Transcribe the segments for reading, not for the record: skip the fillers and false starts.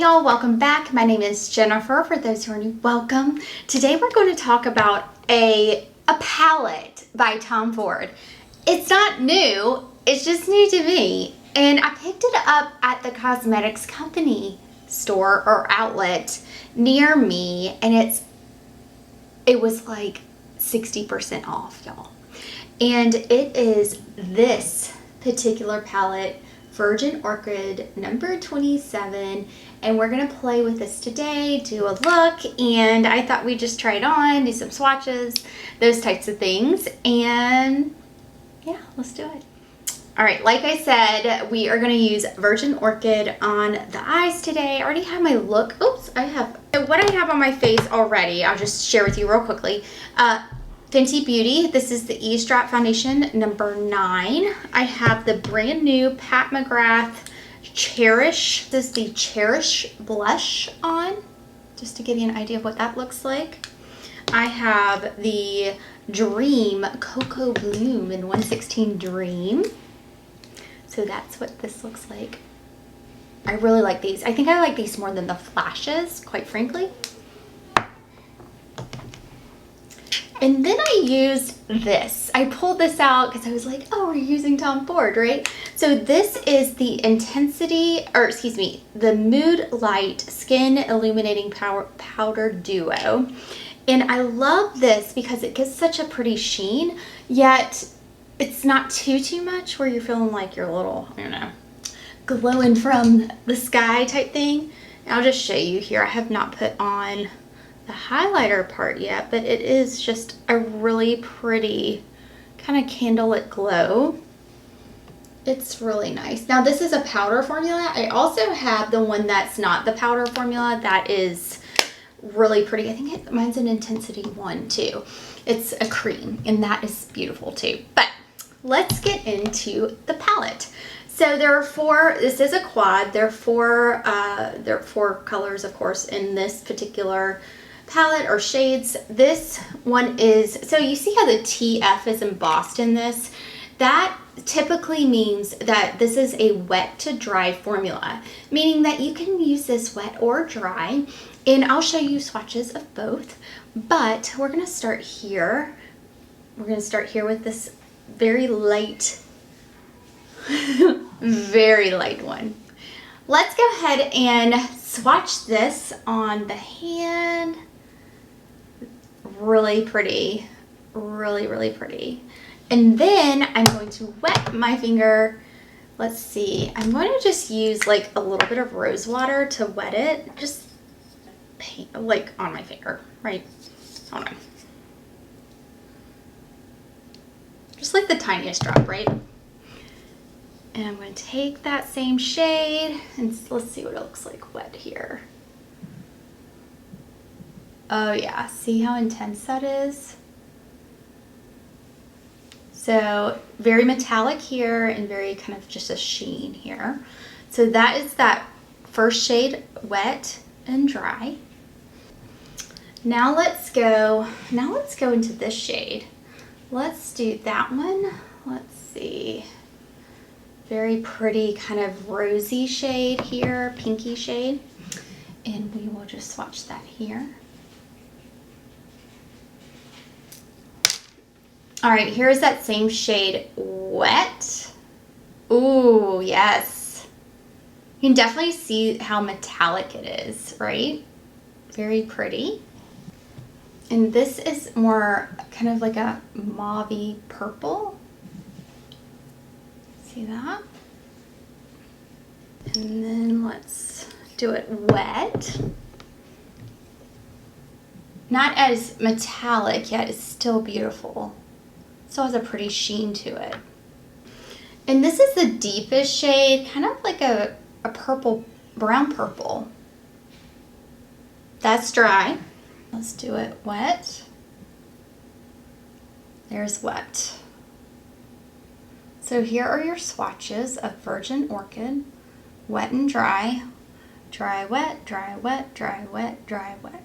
Y'all, welcome back. My name is Jennifer. For those who are new, welcome. Today we're going to talk about a palette by Tom Ford. It's not new, it's just new to me. And I picked it up at the cosmetics company store or outlet near me, and it was like 60% off, y'all. And it is this particular palette, Virgin Orchid number 27, and we're gonna play with this today, do a look, and I thought we'd just try it on, do some swatches, those types of things, and yeah, let's do it. All right, like I said, we are gonna use Virgin Orchid on the eyes today. I already have my look. Oops, so what I have on my face already, I'll just share with you real quickly. Fenty Beauty, this is the Eavesdrop Foundation number 9. I have the brand new Pat McGrath Cherish. This is the Cherish blush on, just to give you an idea of what that looks like. I have the Dream Cocoa Bloom in 116 Dream. So that's what this looks like. I really like these. I think I like these more than the flashes, quite frankly. And then I used this. I pulled this out because I was like, oh, we're using Tom Ford, right? So this is the the Mood Light Skin Illuminating Powder Duo. And I love this because it gives such a pretty sheen, yet it's not too much where you're feeling like you're a little, I don't know, glowing from the sky type thing. And I'll just show you here. I have not put on the highlighter part yet, but it is just a really pretty kind of candlelit glow. It's really nice. Now this is a powder formula. I also have the one that's not the powder formula that is really pretty. I think mine's an intensity 1 too. It's a cream and that is beautiful too. But let's get into the palette. So there are 4, this is a quad. There are 4 colors, of course, in this particular palette or shades. This one is, so you see how the TF is embossed in this? That typically means that this is a wet to dry formula, meaning that you can use this wet or dry, and I'll show you swatches of both, but we're gonna start here. We're gonna start here with this very light, very light one. Let's go ahead and swatch this on the hand. Really pretty, really pretty. And then I'm going to wet my finger. Let's see, I'm going to just use like a little bit of rose water to wet it, just like on my finger, right? Hold on. Just like the tiniest drop, right? And I'm going to take that same shade and let's see what it looks like wet here. Oh yeah, see how intense that is? So very metallic here and very kind of just a sheen here. So that is that first shade, wet and dry. Now let's go into this shade. Let's do that one. Let's see. Very pretty kind of rosy shade here, pinky shade. And we will just swatch that here. All right, here's that same shade, wet. Ooh, yes. You can definitely see how metallic it is, right? Very pretty. And this is more kind of like a mauve-y purple. See that? And then let's do it wet. Not as metallic, yet it's still beautiful. Still has a pretty sheen to it. And this is the deepest shade, kind of like a purple, brown purple. That's dry. Let's do it wet. There's wet. So here are your swatches of Virgin Orchid, wet and dry, dry, wet, dry, wet, dry, wet, dry, wet.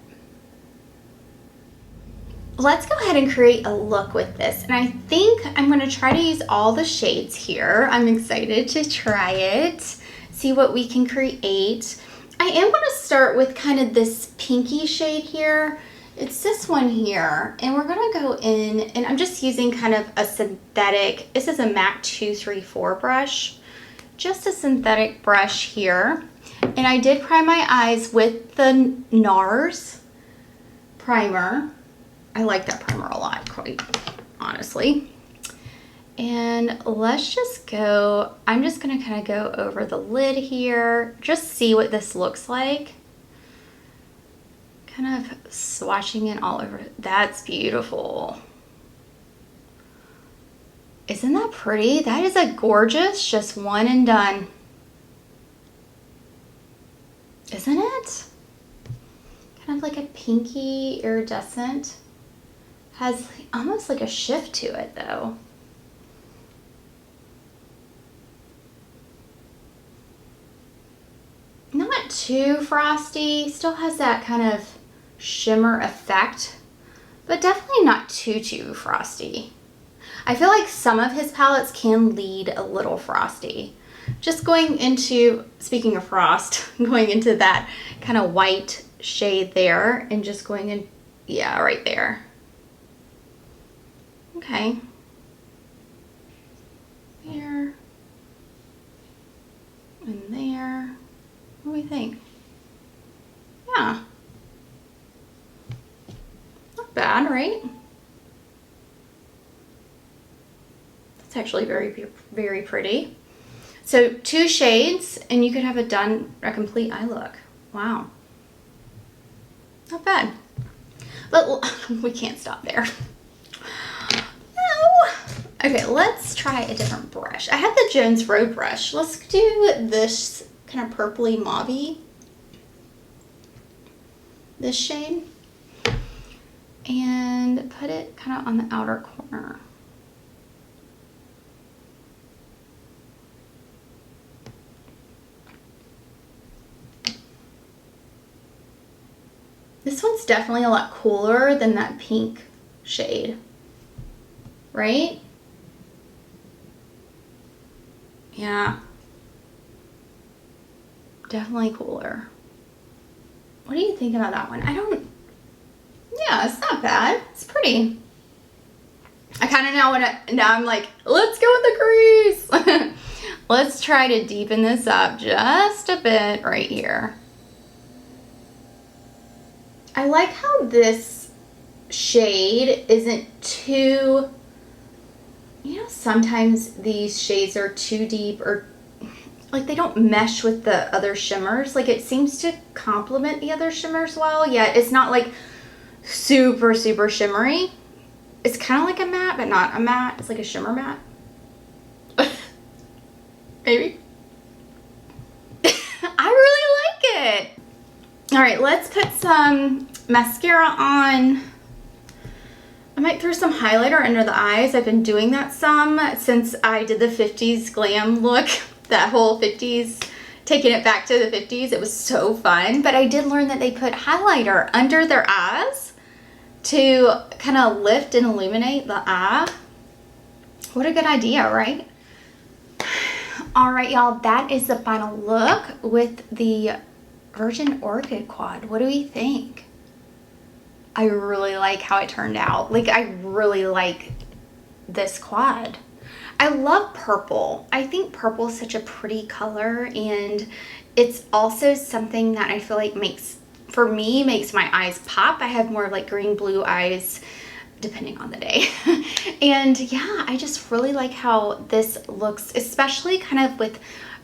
Let's go ahead and create a look with this. And I think I'm going to try to use all the shades here. I'm excited to try it, see what we can create. I am going to start with kind of this pinky shade here. It's this one here, and we're going to go in, and I'm just using kind of a synthetic, this is a MAC 234 brush, just a synthetic brush here. And I did prime my eyes with the NARS primer. I like that primer a lot, quite honestly. And let's just go, I'm just going to kind of go over the lid here, just see what this looks like. Kind of swatching it all over. That's beautiful. Isn't that pretty? That is a gorgeous, just one and done. Isn't it? Kind of like a pinky iridescent. Has almost like a shift to it though. Not too frosty, still has that kind of shimmer effect, but definitely not too frosty. I feel like some of his palettes can lead a little frosty. Just going into, speaking of frost, going into that kind of white shade there and just going in, yeah, right there. Okay. There. And there. What do we think? Yeah. Not bad, right? That's actually very pretty. So 2 shades and you could have a complete eye look. Wow. Not bad. But we can't stop there. No. Okay, let's try a different brush. I have the Jones Road brush. Let's do this kind of purpley mauve-y. This shade. And put it kind of on the outer corner. This one's definitely a lot cooler than that pink shade, right? Yeah. Definitely cooler. What do you think about that one? Yeah, it's not bad. It's pretty. I kind of now I'm like, let's go with the crease. Let's try to deepen this up just a bit right here. I like how this shade isn't too, you know, sometimes these shades are too deep or like they don't mesh with the other shimmers. Like it seems to complement the other shimmers well, yet it's not like super shimmery. It's kind of like a matte, but not a matte. It's like a shimmer matte. Maybe. I really like it. All right, let's put some mascara on. I might throw some highlighter under the eyes. I've been doing that some since I did the 50s glam look. That whole 50s, taking it back to the 50s. It was so fun. But I did learn that they put highlighter under their eyes to kind of lift and illuminate the eye. What a good idea, right? All right, y'all, that is the final look with the Virgin Orchid quad. What do we think? I really like how it turned out. Like, I really like this quad. I love purple. I think purple is such a pretty color, and it's also something that I feel like makes my eyes pop. I have more like green blue eyes depending on the day. And yeah, I just really like how this looks, especially kind of with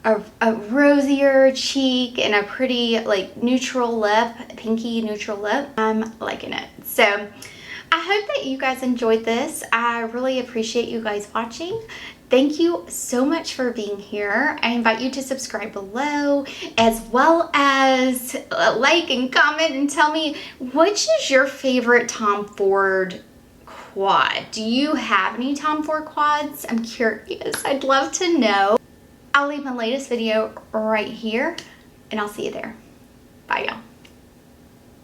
a rosier cheek and a pretty like neutral lip, pinky neutral lip. I'm liking it. So I hope that you guys enjoyed this. I really appreciate you guys watching. Thank you so much for being here. I invite you to subscribe below, as well as like and comment and tell me which is your favorite Tom Ford quad. Do you have any Tom Ford quads? I'm curious. I'd love to know. I'll leave my latest video right here, and I'll see you there. Bye, y'all.